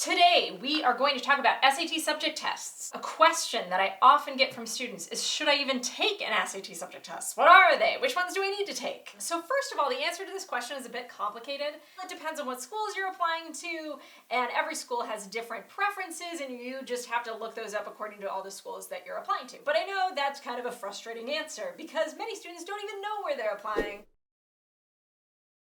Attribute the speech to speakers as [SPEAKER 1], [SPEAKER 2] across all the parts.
[SPEAKER 1] Today, we are going to talk about SAT subject tests. A question that I often get from students is, should I even take an SAT subject test? What are they? Which ones do I need to take? So first of all, the answer to this question is a bit complicated. It depends on what schools you're applying to, and every school has different preferences, and you just have to look those up according to all the schools that you're applying to. But I know that's kind of a frustrating answer because many students don't even know where they're applying.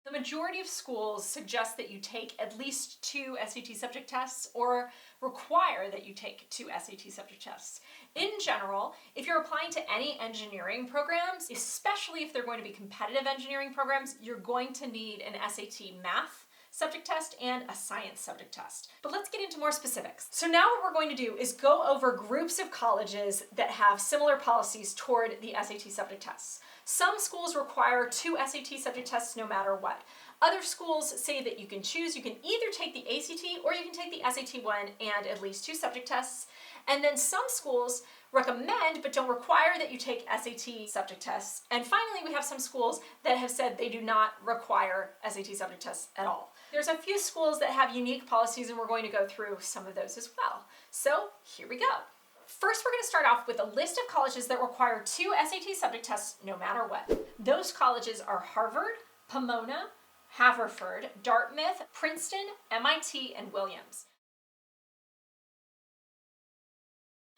[SPEAKER 1] The majority of schools suggest that you take at least 2 SAT subject tests or require that you take 2 SAT subject tests. In general, if you're applying to any engineering programs, especially if they're going to be competitive engineering programs, you're going to need an SAT math subject test and a science subject test. But let's get into more specifics. So now what we're going to do is go over groups of colleges that have similar policies toward the SAT subject tests. Some schools require 2 SAT subject tests no matter what. Other schools say that you can choose. You can either take the ACT or you can take the SAT-1 and at least 2 subject tests. And then some schools recommend but don't require that you take SAT subject tests. And finally, we have some schools that have said they do not require SAT subject tests at all. There's a few schools that have unique policies, and we're going to go through some of those as well. So here we go. First, we're going to start off with a list of colleges that require 2 SAT subject tests no matter what. Those colleges are Harvard, Pomona, Haverford, Dartmouth, Princeton, MIT, and Williams.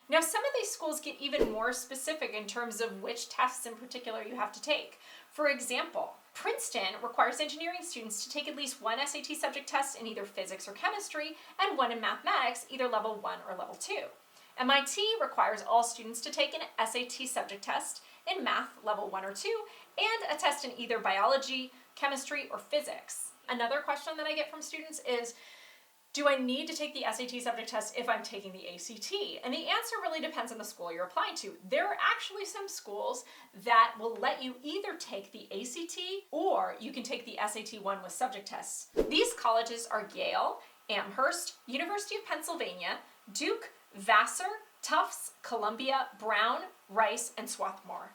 [SPEAKER 1] Now, some of these schools get even more specific in terms of which tests in particular you have to take. For example, Princeton requires engineering students to take at least 1 SAT subject test in either physics or chemistry and 1 in mathematics, either level 1 or level 2. MIT requires all students to take an SAT subject test in math level 1 or 2 and a test in either biology, chemistry, or physics. Another question that I get from students is, do I need to take the SAT subject test if I'm taking the ACT? And the answer really depends on the school you're applying to. There are actually some schools that will let you either take the ACT or you can take the SAT-1 with subject tests. These colleges are Yale, Amherst, University of Pennsylvania, Duke, Vassar, Tufts, Columbia, Brown, Rice, and Swarthmore.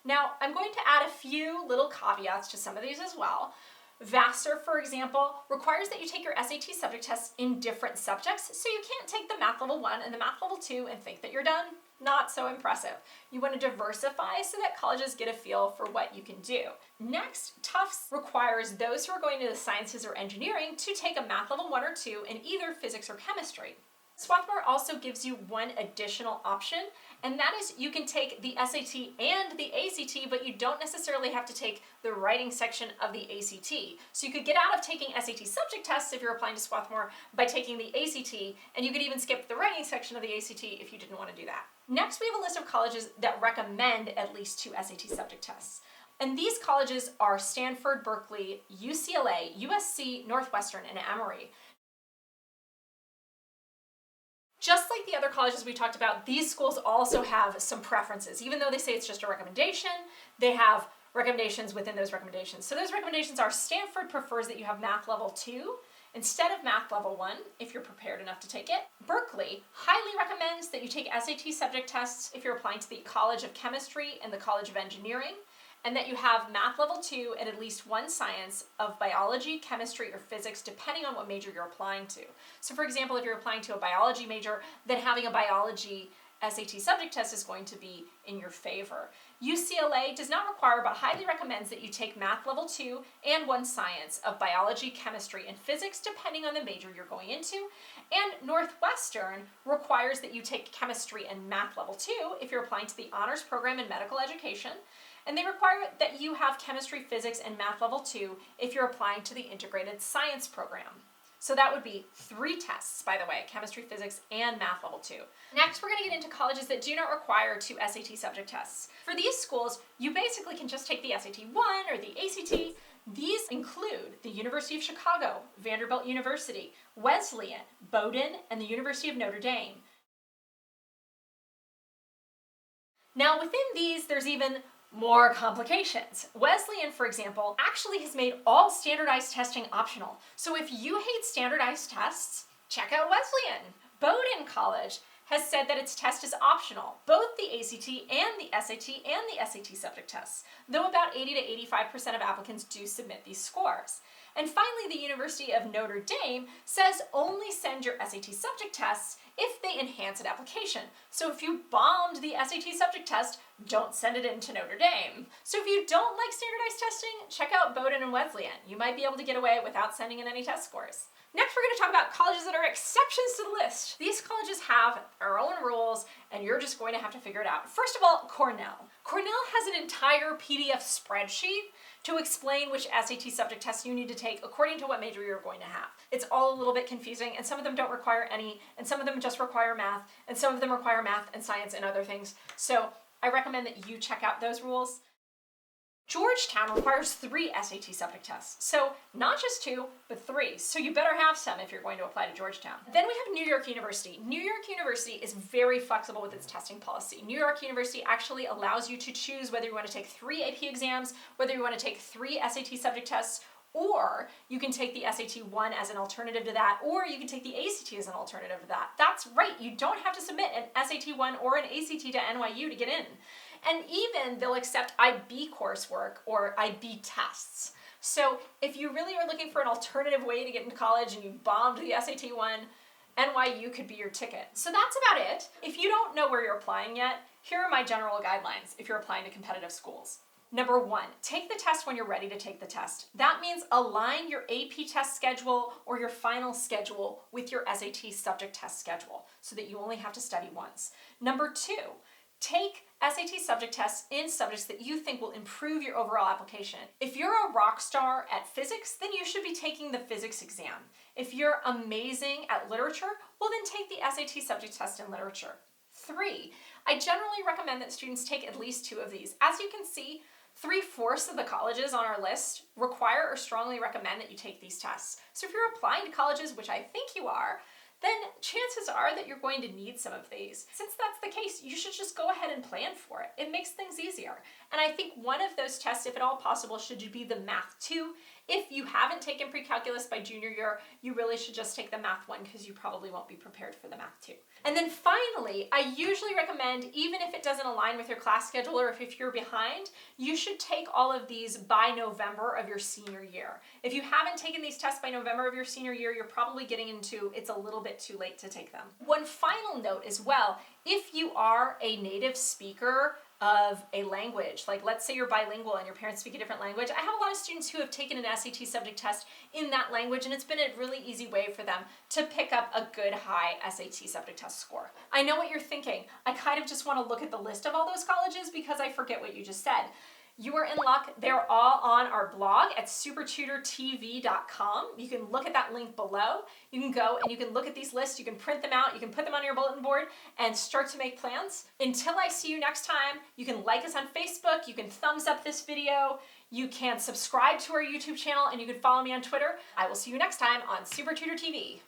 [SPEAKER 1] Now, I'm going to add a few little caveats to some of these as well. Vassar, for example, requires that you take your SAT subject tests in different subjects, so you can't take the math level 1 and the math level 2 and think that you're done. Not so impressive. You want to diversify so that colleges get a feel for what you can do. Next, Tufts requires those who are going to the sciences or engineering to take a math level 1 or 2 in either physics or chemistry. Swarthmore also gives you one additional option, and that is you can take the SAT and the ACT, but you don't necessarily have to take the writing section of the ACT. So you could get out of taking SAT subject tests if you're applying to Swarthmore by taking the ACT, and you could even skip the writing section of the ACT if you didn't want to do that. Next, we have a list of colleges that recommend at least 2 SAT subject tests. And these colleges are Stanford, Berkeley, UCLA, USC, Northwestern, and Emory. Just like the other colleges we talked about, these schools also have some preferences. Even though they say it's just a recommendation, they have recommendations within those recommendations. So those recommendations are Stanford prefers that you have math level 2 instead of math level 1 if you're prepared enough to take it. Berkeley highly recommends that you take SAT subject tests if you're applying to the College of Chemistry and the College of Engineering, and that you have math level 2 and at least 1 science of biology, chemistry, or physics, depending on what major you're applying to. So for example, if you're applying to a biology major, then having a biology SAT subject test is going to be in your favor. UCLA does not require but highly recommends that you take math level 2 and 1 science of biology, chemistry, and physics, depending on the major you're going into. And Northwestern requires that you take chemistry and math level 2 if you're applying to the honors program in medical education. And they require that you have chemistry, physics, and math level 2 if you're applying to the integrated science program. So that would be 3 tests, by the way, chemistry, physics, and math level 2. Next, we're going to get into colleges that do not require 2 SAT subject tests. For these schools, you basically can just take the SAT-1 or the ACT. These include the University of Chicago, Vanderbilt University, Wesleyan, Bowdoin, and the University of Notre Dame. Now, within these, there's even more complications. Wesleyan, for example, actually has made all standardized testing optional. So if you hate standardized tests, check out Wesleyan. Bowdoin College has said that its test is optional, both the ACT and the SAT and the SAT subject tests, though about 80 to 85% of applicants do submit these scores. And finally, the University of Notre Dame says only send your SAT subject tests if they enhance an application. So if you bombed the SAT subject test, don't send it in to Notre Dame. So if you don't like standardized testing, check out Bowdoin and Wesleyan. You might be able to get away without sending in any test scores. Next, we're going to talk about colleges that are exceptions to the list. These colleges have their own rules, and you're just going to have to figure it out. First of all, Cornell. Cornell has an entire PDF spreadsheet to explain which SAT subject tests you need to take according to what major you're going to have. It's all a little bit confusing, and some of them don't require any, and some of them just require math, and some of them require math and science and other things. So I recommend that you check out those rules. Georgetown requires 3 SAT subject tests. So not just 2, but 3. So you better have some if you're going to apply to Georgetown. Then we have New York University. New York University is very flexible with its testing policy. New York University actually allows you to choose whether you want to take 3 AP exams, whether you want to take 3 SAT subject tests, or you can take the SAT-1 as an alternative to that, or you can take the ACT as an alternative to that. That's right, you don't have to submit an SAT-1 or an ACT to NYU to get in. And even they'll accept IB coursework or IB tests. So if you really are looking for an alternative way to get into college and you bombed the SAT-1, NYU could be your ticket. So that's about it. If you don't know where you're applying yet, here are my general guidelines if you're applying to competitive schools. Number 1, take the test when you're ready to take the test. That means align your AP test schedule or your final schedule with your SAT subject test schedule so that you only have to study once. Number 2, take SAT subject tests in subjects that you think will improve your overall application. If you're a rock star at physics, then you should be taking the physics exam. If you're amazing at literature, well then take the SAT subject test in literature. 3, I generally recommend that students take at least 2 of these. As you can see, 3/4 of the colleges on our list require or strongly recommend that you take these tests. So if you're applying to colleges, which I think you are, then chances are that you're going to need some of these. Since that's the case, you should just go ahead and plan for it. It makes things easier. And I think one of those tests, if at all possible, should be the Math 2. If you haven't taken pre-calculus by junior year, you really should just take the Math 1 because you probably won't be prepared for the Math 2. And then finally, I usually recommend, even if it doesn't align with your class schedule or if you're behind, you should take all of these by November of your senior year. If you haven't taken these tests by November of your senior year, you're probably getting into it's a little bit too late to take them. One final note as well, if you are a native speaker of a language, like let's say you're bilingual and your parents speak a different language, I have a lot of students who have taken an SAT subject test in that language, and it's been a really easy way for them to pick up a good high SAT subject test score. I know what you're thinking. I kind of just want to look at the list of all those colleges because I forget what you just said. You are in luck. They're all on our blog at SupertutorTV.com. You can look at that link below. You can go and you can look at these lists. You can print them out. You can put them on your bulletin board and start to make plans. Until I see you next time, you can like us on Facebook. You can thumbs up this video. You can subscribe to our YouTube channel, and you can follow me on Twitter. I will see you next time on SupertutorTV.